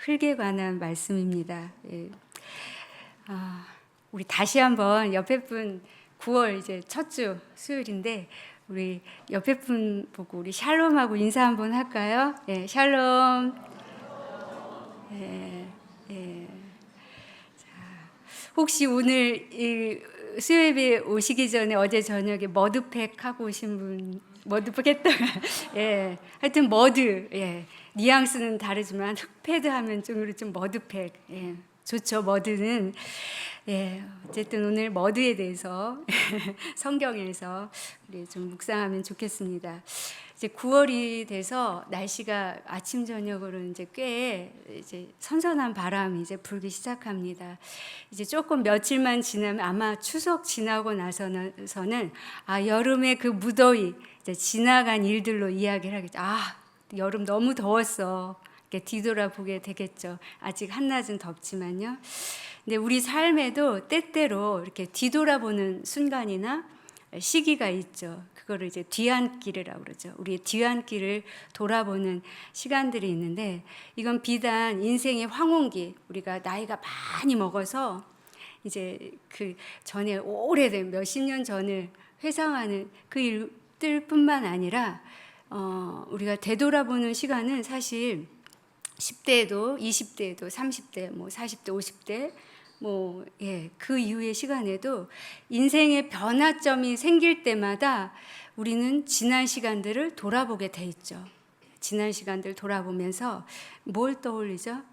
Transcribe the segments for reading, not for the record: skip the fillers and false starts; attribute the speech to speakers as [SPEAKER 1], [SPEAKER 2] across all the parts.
[SPEAKER 1] 흙에 관한 말씀입니다. 예. 우리 다시 한번 옆에 분 9월 이제 첫 주 수요일인데 우리 옆에 분 보고 우리 샬롬하고 인사 한번 할까요? 예, 샬롬. 예, 예. 자, 혹시 오늘 이 수요일에 오시기 전에 어제 저녁에 머드팩 하고 오신 분, 머드팩 했다가 예, 하여튼 머드, 예, 뉘앙스는 다르지만 흑패드 하면 좀 머드팩, 예, 좋죠. 머드는 예, 어쨌든 오늘 머드에 대해서 성경에서 우리 좀 묵상하면 좋겠습니다. 이제 9월이 돼서 날씨가 아침 저녁으로 이제 꽤 이제 선선한 바람이 이제 불기 시작합니다. 이제 조금 며칠만 지나면 아마 추석 지나고 나서는 여름의 그 무더위 이제 지나간 일들로 이야기를 하겠죠. 여름 너무 더웠어. 이렇게 뒤돌아보게 되겠죠. 아직 한낮은 덥지만요. 근데 우리 삶에도 때때로 이렇게 뒤돌아보는 순간이나 시기가 있죠. 그거를 이제 뒤안길이라고 그러죠. 우리의 뒤안길을 돌아보는 시간들이 있는데 이건 비단 인생의 황혼기, 우리가 나이가 많이 먹어서 이제 그 전에 오래된 몇십 년 전을 회상하는 그 일들뿐만 아니라 우리가 되돌아보는 시간은 사실 10대에도 20대에도 30대, 뭐 40대, 50대 그 이후의 시간에도 인생의 변화점이 생길 때마다 우리는 지난 시간들을 돌아보게 돼 있죠. 지난 시간들 돌아보면서 뭘 떠올리죠?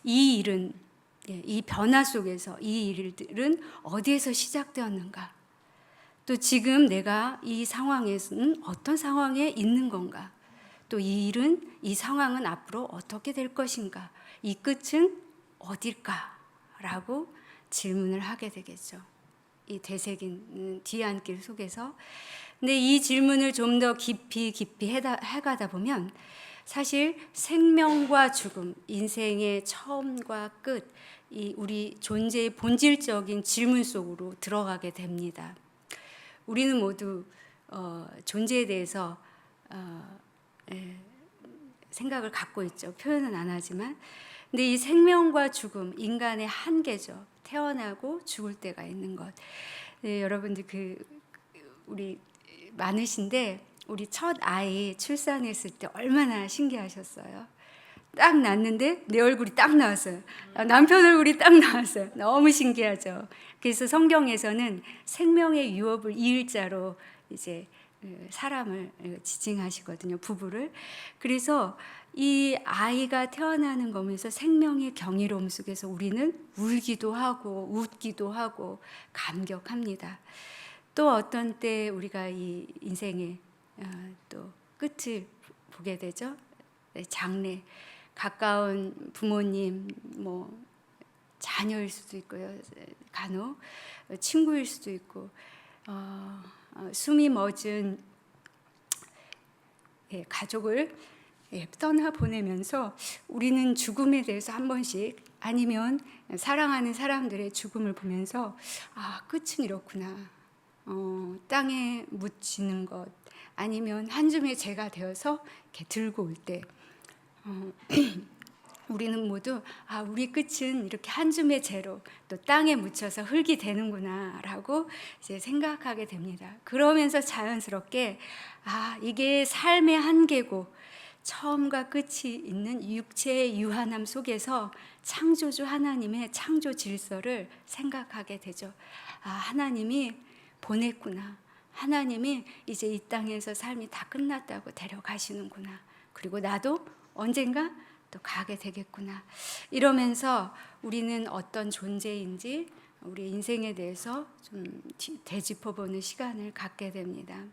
[SPEAKER 1] 이 일은, 이 변화 속에서 이 일들은 어디에서 시작되었는가? 또 지금 내가 이 상황에서는 어떤 상황에 있는 건가? 또 이 일은, 이 상황은 앞으로 어떻게 될 것인가? 이 끝은 어딜까? 라고 질문을 하게 되겠죠. 이 되새긴 뒤안길 속에서. 근데 이 질문을 좀 더 깊이 해가다 보면 사실 생명과 죽음, 인생의 처음과 끝, 이 우리 존재의 본질적인 질문 속으로 들어가게 됩니다. 우리는 모두 존재에 대해서 생각을 갖고 있죠. 표현은 안 하지만. 근데 이 생명과 죽음, 인간의 한계죠. 태어나고 죽을 때가 있는 것. 여러분들 우리 많으신데 우리 첫 아이 출산했을 때 얼마나 신기하셨어요. 딱 낳는데 내 얼굴이 딱 나왔어요. 남편 얼굴이 딱 나왔어요. 너무 신기하죠. 그래서 성경에서는 생명의 유업을 이일자로 이제 사람을 지칭하시거든요. 부부를. 그래서 이 아이가 태어나는 거면서 생명의 경이로움 속에서 우리는 울기도 하고 웃기도 하고 감격합니다. 또 어떤 때 우리가 이 인생의 또 끝을 보게 되죠. 장래, 가까운 부모님, 자녀일 수도 있고요. 간혹 친구일 수도 있고 숨이 멎은 가족을 떠나보내면서 우리는 죽음에 대해서 한 번씩 아니면 사랑하는 사람들의 죽음을 보면서 끝은 이렇구나. 땅에 묻히는 것 아니면 한 줌의 재가 되어서 이렇게 들고 올 때 우리는 모두 우리 끝은 이렇게 한 줌의 재로 또 땅에 묻혀서 흙이 되는구나라고 이제 생각하게 됩니다. 그러면서 자연스럽게 이게 삶의 한계고 처음과 끝이 있는 육체의 유한함 속에서 창조주 하나님의 창조 질서를 생각하게 되죠. 하나님이 보냈구나. 하나님이 이제 이 땅에서 삶이 다 끝났다고 데려가시는구나. 그리고 나도 언젠가 또 가게 되겠구나. 이러면서 우리는 어떤 존재인지 우리 인생에 대해서 좀 되짚어보는 시간을 갖게 됩니다.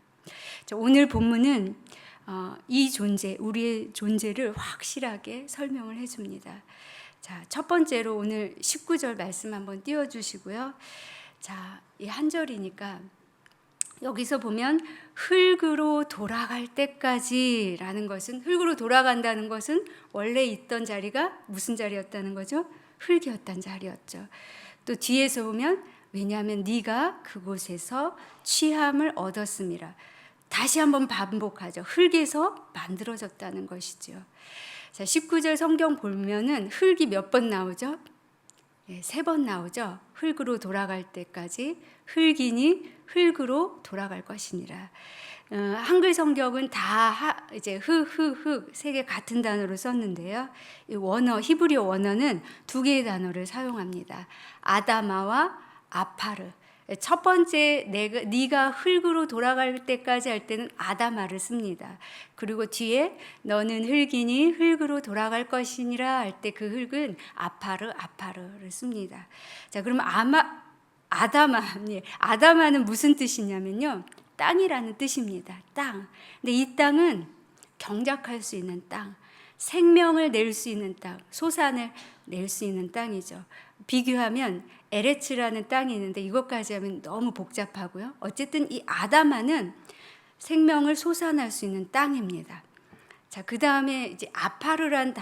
[SPEAKER 1] 오늘 본문은 이 존재, 우리의 존재를 확실하게 설명을 해줍니다. 자, 첫 번째로 오늘 19절 말씀 한번 띄워주시고요. 자, 이 한 절이니까 여기서 보면 흙으로 돌아갈 때까지라는 것은, 흙으로 돌아간다는 것은 원래 있던 자리가 무슨 자리였다는 거죠? 흙이었던 자리였죠. 또 뒤에서 보면 왜냐하면 네가 그곳에서 취함을 얻었음이라. 다시 한번 반복하죠. 흙에서 만들어졌다는 것이죠. 자, 19절 성경 보면은 흙이 몇 번 나오죠? 예, 3번 나오죠. 흙으로 돌아갈 때까지 흙이니 흙으로 돌아갈 것이니라. 한글 성경은 다 이제 흙 3개 같은 단어로 썼는데요. 이 원어, 히브리어 원어는 2개의 단어를 사용합니다. 아다마와 아파르. 첫 번째 네가 흙으로 돌아갈 때까지 할 때는 아다마를 씁니다. 그리고 뒤에 너는 흙이니 흙으로 돌아갈 것이니라 할 때 그 흙은 아파르를 씁니다. 자, 그러면 아다마는 무슨 뜻이냐면요, 땅이라는 뜻입니다. 땅. 근데 이 땅은 경작할 수 있는 땅, 생명을 낼 수 있는 땅, 소산을 낼 수 있는 땅이죠. 비교하면 에레츠라는 땅이 있는데 이것까지 하면 너무 복잡하고요. 어쨌든 이 아다마는 생명을 솟아날 수 있는 땅입니다. 자, 그 다음에 이제 아파르라는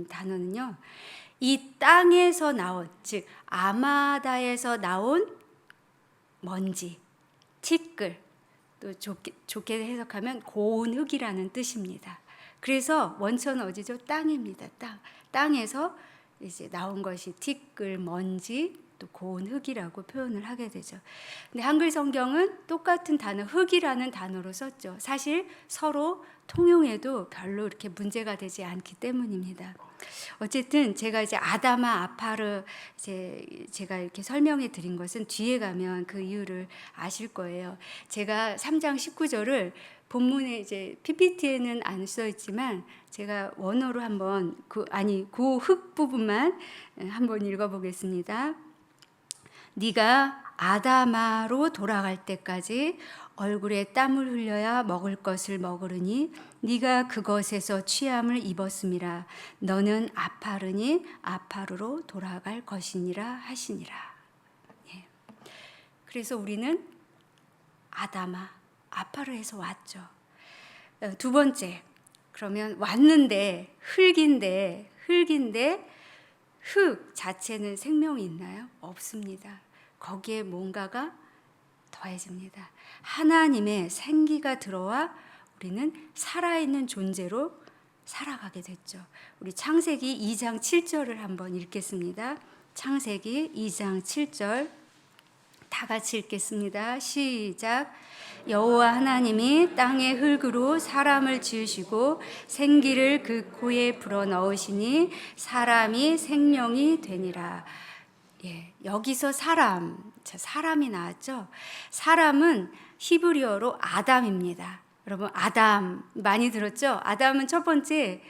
[SPEAKER 1] 단어는요, 이 땅에서 나온, 즉 아마다에서 나온 먼지, 티끌, 또 좋게 해석하면 고운 흙이라는 뜻입니다. 그래서 원천은 어디죠? 땅입니다. 땅에서 이제 나온 것이 티끌, 먼지, 또 고운 흙이라고 표현을 하게 되죠. 근데 한글 성경은 똑같은 단어 흙이라는 단어로 썼죠. 사실 서로 통용해도 별로 이렇게 문제가 되지 않기 때문입니다. 어쨌든 제가 이제 아다마, 아파르 제가 이렇게 설명해 드린 것은 뒤에 가면 그 이유를 아실 거예요. 제가 3장 19절을 본문에 이제 PPT에는 안 써 있지만 제가 원어로 한번 그 흙 부분만 한번 읽어 보겠습니다. 네가 아다마로 돌아갈 때까지 얼굴에 땀을 흘려야 먹을 것을 먹으리니 네가 그것에서 취함을 입었음이라. 너는 아파르니 아파르로 돌아갈 것이니라 하시니라. 예. 그래서 우리는 아다마, 아파르에서 왔죠. 두 번째, 그러면 왔는데 흙인데 흙 자체는 생명이 있나요? 없습니다. 거기에 뭔가가 더해집니다. 하나님의 생기가 들어와 우리는 살아있는 존재로 살아가게 됐죠. 우리 창세기 2장 7절을 한번 읽겠습니다. 창세기 2장 7절 다 같이 읽겠습니다. 시작. 여호와 하나님이 땅의 흙으로 사람을 지으시고 생기를 그 코에 불어넣으시니 사람이 생명이 되니라. 예, 여기서 사람이 나왔죠. 사람은 히브리어로 아담입니다. 여러분, 아담 많이 들었죠? 아담은 첫 번째,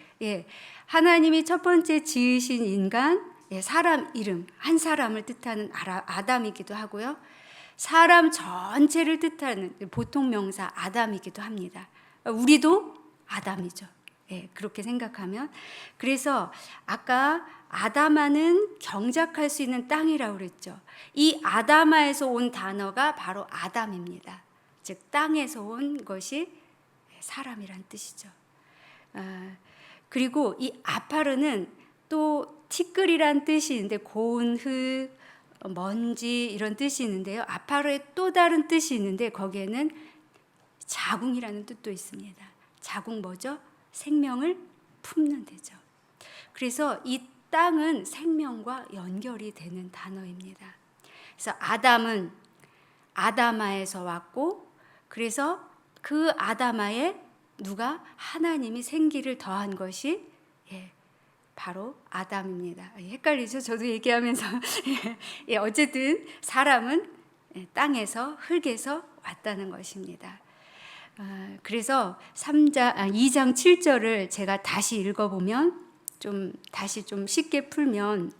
[SPEAKER 1] 하나님이 첫 번째 지으신 인간, 사람 이름, 한 사람을 뜻하는 아담이기도 하고요. 사람 전체를 뜻하는 보통 명사 아담이기도 합니다. 우리도 아담이죠. 그렇게 생각하면. 그래서 아까 아다마는 경작할 수 있는 땅이라고 그랬죠. 이 아다마에서 온 단어가 바로 아담입니다. 즉 땅에서 온 것이 사람이란 뜻이죠. 그리고 이 아파르는 또 티끌이란 뜻이 있는데 고운 흙, 먼지 이런 뜻이 있는데요. 아파르의 또 다른 뜻이 있는데 거기에는 자궁이라는 뜻도 있습니다. 자궁 뭐죠? 생명을 품는 데죠. 그래서 이 땅은 생명과 연결이 되는 단어입니다. 그래서 아담은 아다마에서 왔고, 그래서 그 아다마에 누가 하나님이 생기를 더한 것이 바로 아담입니다. 헷갈리죠? 저도 얘기하면서 어쨌든 사람은 땅에서 흙에서 왔다는 것입니다. 그래서 2장 7절을 제가 다시 읽어보면 다시 좀 쉽게 풀면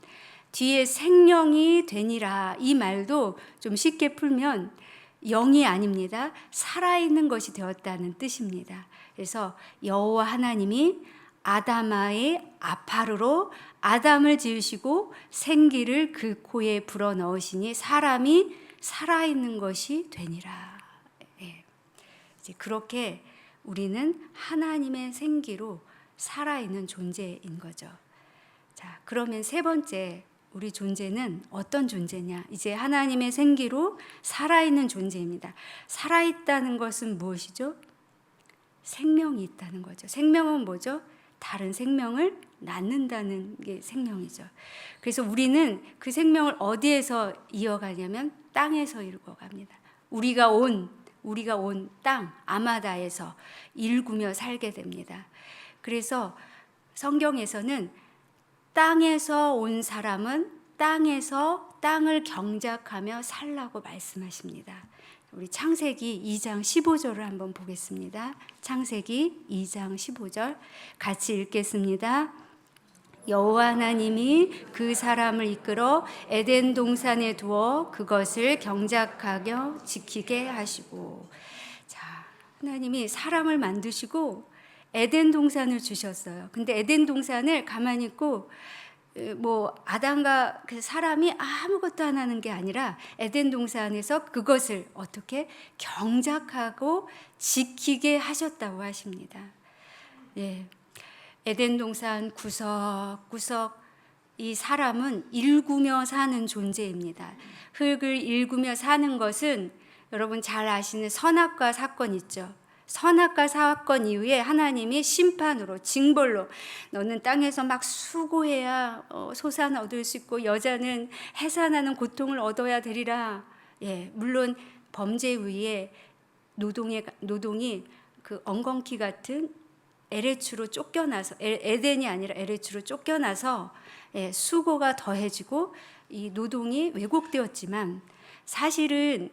[SPEAKER 1] 뒤에 생명이 되니라 이 말도 좀 쉽게 풀면 영이 아닙니다. 살아있는 것이 되었다는 뜻입니다. 그래서 여호와 하나님이 아다마의 아파르로 아담을 지으시고 생기를 그 코에 불어넣으시니 사람이 살아있는 것이 되니라. 이제 그렇게 우리는 하나님의 생기로 살아있는 존재인 거죠. 자, 그러면 세 번째, 우리 존재는 어떤 존재냐? 이제 하나님의 생기로 살아있는 존재입니다. 살아있다는 것은 무엇이죠? 생명이 있다는 거죠. 생명은 뭐죠? 다른 생명을 낳는다는 게 생명이죠. 그래서 우리는 그 생명을 어디에서 이어가냐면 땅에서 이루어갑니다. 우리가 온 땅 아마다에서 일구며 살게 됩니다. 그래서 성경에서는 땅에서 온 사람은 땅에서 땅을 경작하며 살라고 말씀하십니다. 우리 창세기 2장 15절을 한번 보겠습니다. 창세기 2장 15절 같이 읽겠습니다. 여호와 하나님이 그 사람을 이끌어 에덴 동산에 두어 그것을 경작하여 지키게 하시고. 자, 하나님이 사람을 만드시고 에덴 동산을 주셨어요. 근데 에덴 동산을 가만히 있고 아담과 그 사람이 아무것도 안 하는 게 아니라 에덴 동산에서 그것을 어떻게 경작하고 지키게 하셨다고 하십니다. 예. 에덴 동산 구석구석 이 사람은 일구며 사는 존재입니다. 흙을 일구며 사는 것은 여러분 잘 아시는 선악과 사건 있죠. 선악과 사건 이후에 하나님이 심판으로 징벌로 너는 땅에서 막 수고해야 소산 얻을 수 있고 여자는 해산하는 고통을 얻어야 되리라. 예, 물론 범죄 위에 노동이 그 엉겅퀴 같은 에레츠로 쫓겨나서 에덴이 아니라 에레츠로 쫓겨나서 수고가 더해지고 이 노동이 왜곡되었지만 사실은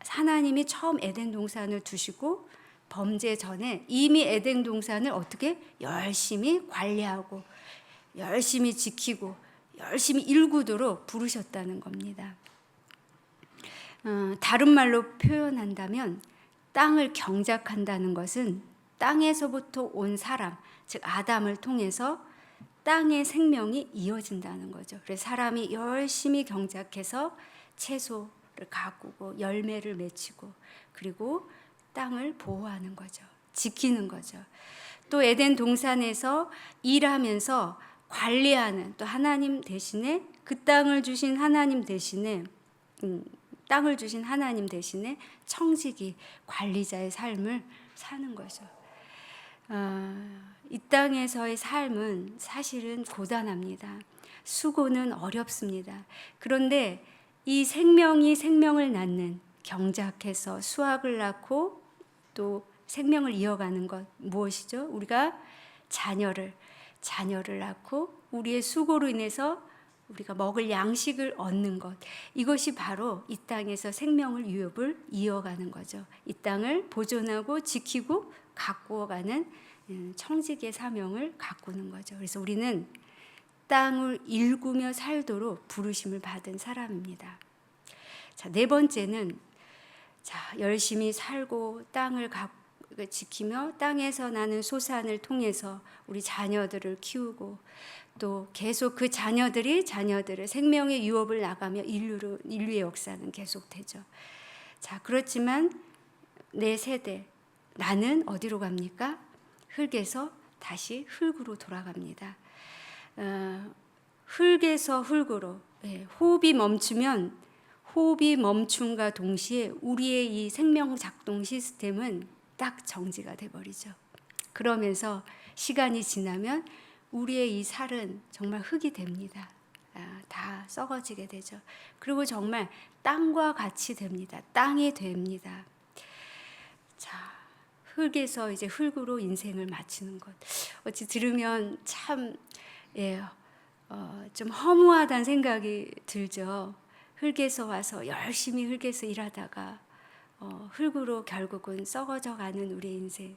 [SPEAKER 1] 하나님이 처음 에덴 동산을 두시고 범죄 전에 이미 에덴 동산을 어떻게 열심히 관리하고 열심히 지키고 열심히 일구도록 부르셨다는 겁니다. 다른 말로 표현한다면 땅을 경작한다는 것은 땅에서부터 온 사람, 즉 아담을 통해서 땅의 생명이 이어진다는 거죠. 그래서 사람이 열심히 경작해서 채소를 가꾸고 열매를 맺히고 그리고 땅을 보호하는 거죠. 지키는 거죠. 또 에덴 동산에서 일하면서 관리하는 또 하나님 대신에 그 땅을 주신 하나님 대신에 청지기 관리자의 삶을 사는 거죠. 이 땅에서의 삶은 사실은 고단합니다. 수고는 어렵습니다. 그런데 이 생명이 생명을 낳는 경작해서 수확을 낳고 또 생명을 이어가는 것 무엇이죠? 우리가 자녀를 낳고 우리의 수고로 인해서 우리가 먹을 양식을 얻는 것, 이것이 바로 이 땅에서 생명을 유업을 이어가는 거죠. 이 땅을 보존하고 지키고 가꾸어가는 청지기의 사명을 가꾸는 거죠. 그래서 우리는 땅을 일구며 살도록 부르심을 받은 사람입니다. 자, 네 번째는 열심히 살고 땅을 지키며 땅에서 나는 소산을 통해서 우리 자녀들을 키우고 또 계속 그 자녀들의 생명의 유업을 나가며 인류의 역사는 계속되죠. 자, 그렇지만 내 세대 나는 어디로 갑니까? 흙에서 다시 흙으로 돌아갑니다. 흙에서 흙으로 호흡이 멈추면 호흡이 멈춤과 동시에 우리의 이 생명 작동 시스템은 딱 정지가 돼버리죠. 그러면서 시간이 지나면 우리의 이 살은 정말 흙이 됩니다. 다 썩어지게 되죠. 그리고 정말 땅과 같이 됩니다. 땅이 됩니다. 자, 흙에서 이제 흙으로 인생을 마치는 것. 어찌 들으면 참 좀 허무하다는 생각이 들죠. 흙에서 와서 열심히 흙에서 일하다가 흙으로 결국은 썩어져 가는 우리의 인생.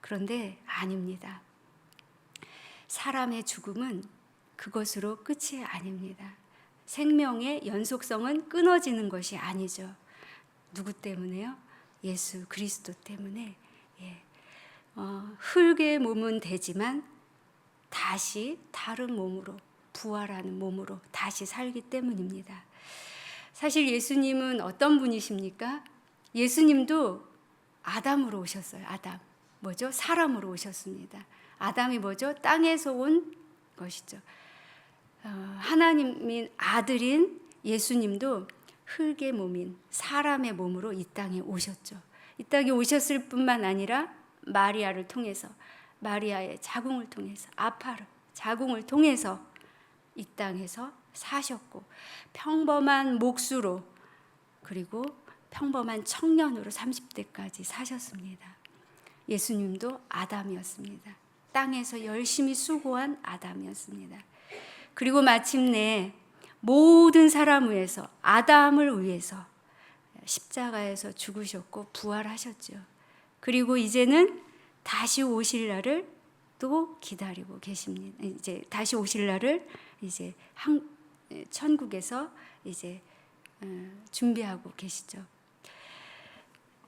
[SPEAKER 1] 그런데 아닙니다. 사람의 죽음은 그것으로 끝이 아닙니다. 생명의 연속성은 끊어지는 것이 아니죠. 누구 때문에요? 예수 그리스도 때문에. 흙의 몸은 되지만 다시 다른 몸으로 부활하는 몸으로 다시 살기 때문입니다. 사실 예수님은 어떤 분이십니까? 예수님도 아담으로 오셨어요. 아담. 뭐죠? 사람으로 오셨습니다. 아담이 뭐죠? 땅에서 온 것이죠. 하나님인 아들인 예수님도 흙의 몸인 사람의 몸으로 이 땅에 오셨죠. 이 땅에 오셨을 뿐만 아니라 마리아를 통해서 마리아의 자궁을 통해서, 아파르 자궁을 통해서 이 땅에서 사셨고, 평범한 목수로, 그리고 평범한 청년으로 30대까지 사셨습니다. 예수님도 아담이었습니다. 땅에서 열심히 수고한 아담이었습니다. 그리고 마침내 모든 사람을 위해서, 아담을 위해서 십자가에서 죽으셨고 부활하셨죠. 그리고 이제는 다시 오실 날을 또 기다리고 계십니다. 이제 다시 오실 날을 이제 천국에서 이제 준비하고 계시죠.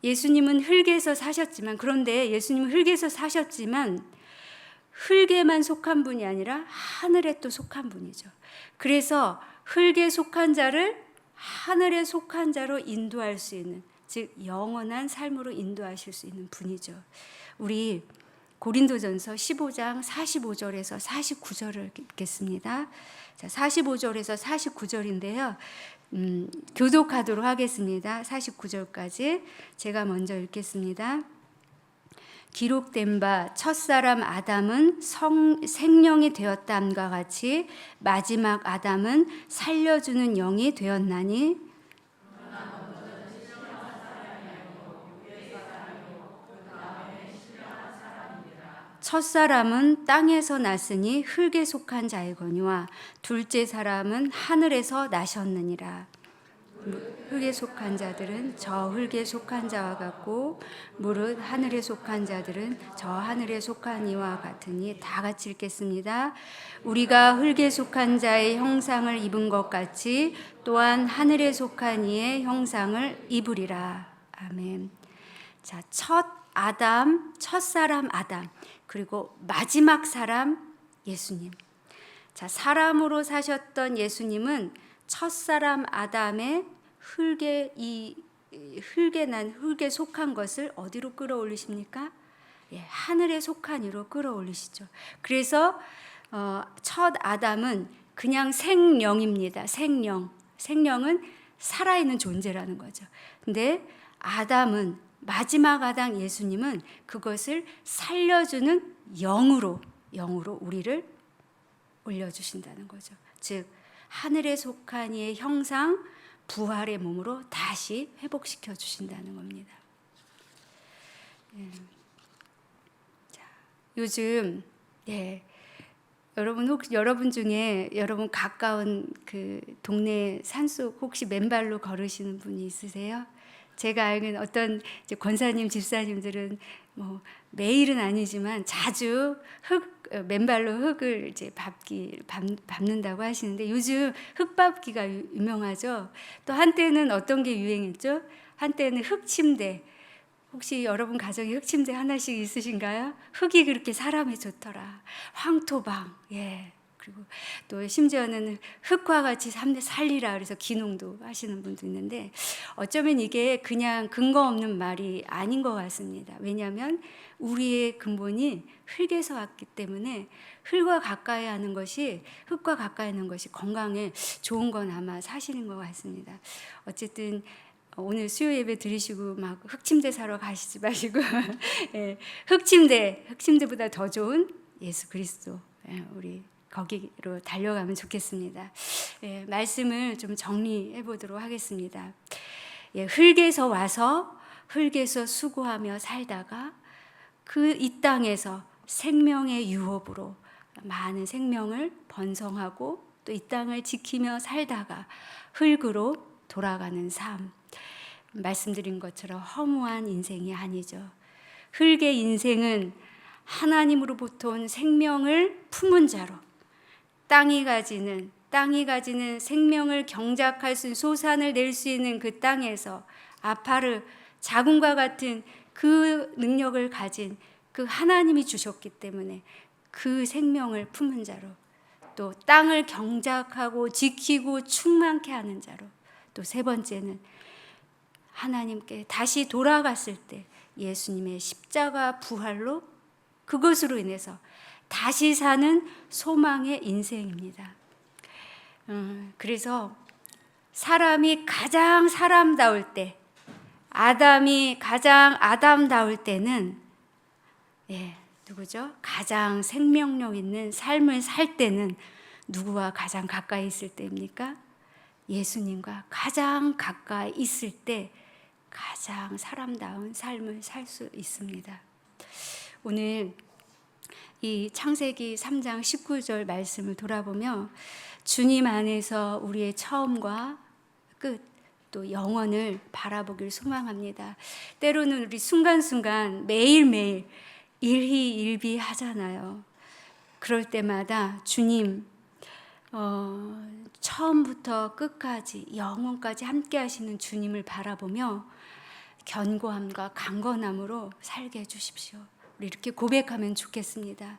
[SPEAKER 1] 예수님은 흙에서 사셨지만, 그런데 예수님은 흙에서 사셨지만 흙에만 속한 분이 아니라 하늘에 또 속한 분이죠. 그래서 흙에 속한 자를 하늘에 속한 자로 인도할 수 있는, 즉 영원한 삶으로 인도하실 수 있는 분이죠. 우리 고린도전서 15장 45절에서 49절을 읽겠습니다. 자, 45절에서 49절인데요. 교독하도록 하겠습니다. 49절까지 제가 먼저 읽겠습니다. 기록된 바 첫사람 아담은 생령이 되었담과 같이 마지막 아담은 살려주는 영이 되었나니, 첫사람은 땅에서 났으니 흙에 속한 자이거니와 둘째 사람은 하늘에서 나셨느니라. 흙에 속한 자들은 저 흙에 속한 자와 같고, 무릇 하늘에 속한 자들은 저 하늘에 속한 이와 같으니. 다 같이 읽겠습니다. 우리가 흙에 속한 자의 형상을 입은 것 같이 또한 하늘에 속한 이의 형상을 입으리라. 아멘. 자, 첫사람 아담, 그리고 마지막 사람 예수님. 자, 사람으로 사셨던 예수님은 첫사람 아담의 흙에 속한 것을 어디로 끌어올리십니까? 예, 하늘에 속한 이로 끌어올리시죠. 그래서 첫 아담은 그냥 생령입니다. 생령은 살아있는 존재라는 거죠. 근데 아담은, 마지막 아담 예수님은 그것을 살려주는 영으로 우리를 올려주신다는 거죠. 즉 하늘에 속한 이의 형상, 부활의 몸으로 다시 회복시켜 주신다는 겁니다. 자, 요즘 여러분 중에 여러분 가까운 그 동네 산속 혹시 맨발로 걸으시는 분이 있으세요? 제가 알기로는 어떤 이제 권사님, 집사님들은 뭐 매일은 아니지만 자주 맨발로 흙을 이제 밟는다고 하시는데, 요즘 흙밟기가 유명하죠. 또 한때는 어떤 게 유행했죠? 한때는 흙침대. 혹시 여러분 가정에 흙침대 하나씩 있으신가요? 흙이 그렇게 사람에 좋더라. 황토방. 예. 그리고 또 심지어는 흙과 같이 살리라 그래서 기농도 하시는 분도 있는데, 어쩌면 이게 그냥 근거 없는 말이 아닌 것 같습니다. 왜냐하면 우리의 근본이 흙에서 왔기 때문에 흙과 가까이 하는 것이 건강에 좋은 건 아마 사실인 것 같습니다. 어쨌든 오늘 수요 예배 드리시고 막 흙침대 사러 가시지 마시고 예, 흙침대보다 더 좋은 예수 그리스도, 우리 거기로 달려가면 좋겠습니다. 예, 말씀을 좀 정리해 보도록 하겠습니다. 예, 흙에서 와서 흙에서 수고하며 살다가 이 땅에서 생명의 유업으로 많은 생명을 번성하고 또 이 땅을 지키며 살다가 흙으로 돌아가는 삶. 말씀드린 것처럼 허무한 인생이 아니죠. 흙의 인생은 하나님으로부터 온 생명을 품은 자로, 땅이 가지는 생명을 경작할 수 있는, 소산을 낼 수 있는 그 땅에서 아파르 자궁과 같은 그 능력을 가진 그 하나님이 주셨기 때문에 그 생명을 품은 자로, 또 땅을 경작하고 지키고 충만케 하는 자로, 또 세 번째는 하나님께 다시 돌아갔을 때 예수님의 십자가 부활로, 그것으로 인해서 다시 사는 소망의 인생입니다. 그래서 사람이 가장 사람다울 때, 아담이 가장 아담다울 때는 누구죠? 가장 생명력 있는 삶을 살 때는 누구와 가장 가까이 있을 때입니까? 예수님과 가장 가까이 있을 때 가장 사람다운 삶을 살 수 있습니다. 오늘 이 창세기 3장 19절 말씀을 돌아보며 주님 안에서 우리의 처음과 끝, 또 영원을 바라보길 소망합니다. 때로는 우리 순간순간 매일매일 일희일비 하잖아요. 그럴 때마다 주님 처음부터 끝까지 영원까지 함께 하시는 주님을 바라보며 견고함과 강건함으로 살게 해주십시오. 우리 이렇게 고백하면 좋겠습니다.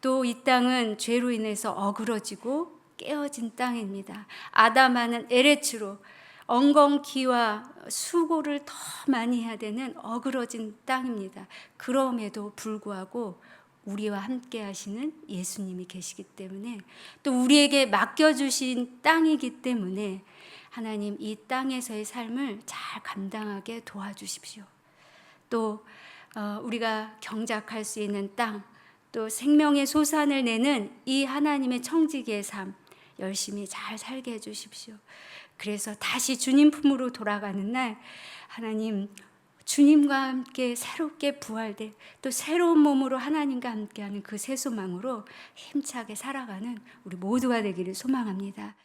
[SPEAKER 1] 또 이 땅은 죄로 인해서 어그러지고 깨어진 땅입니다. 아담하는 에레츠로 엉겅퀴와 수고를 더 많이 해야 되는 어그러진 땅입니다. 그럼에도 불구하고 우리와 함께 하시는 예수님이 계시기 때문에, 또 우리에게 맡겨주신 땅이기 때문에 하나님 이 땅에서의 삶을 잘 감당하게 도와주십시오. 또 우리가 경작할 수 있는 땅, 또 생명의 소산을 내는 이 하나님의 청지기의 삶 열심히 잘 살게 해주십시오. 그래서 다시 주님 품으로 돌아가는 날 하나님 주님과 함께 새롭게 부활될, 또 새로운 몸으로 하나님과 함께하는 그 새 소망으로 힘차게 살아가는 우리 모두가 되기를 소망합니다.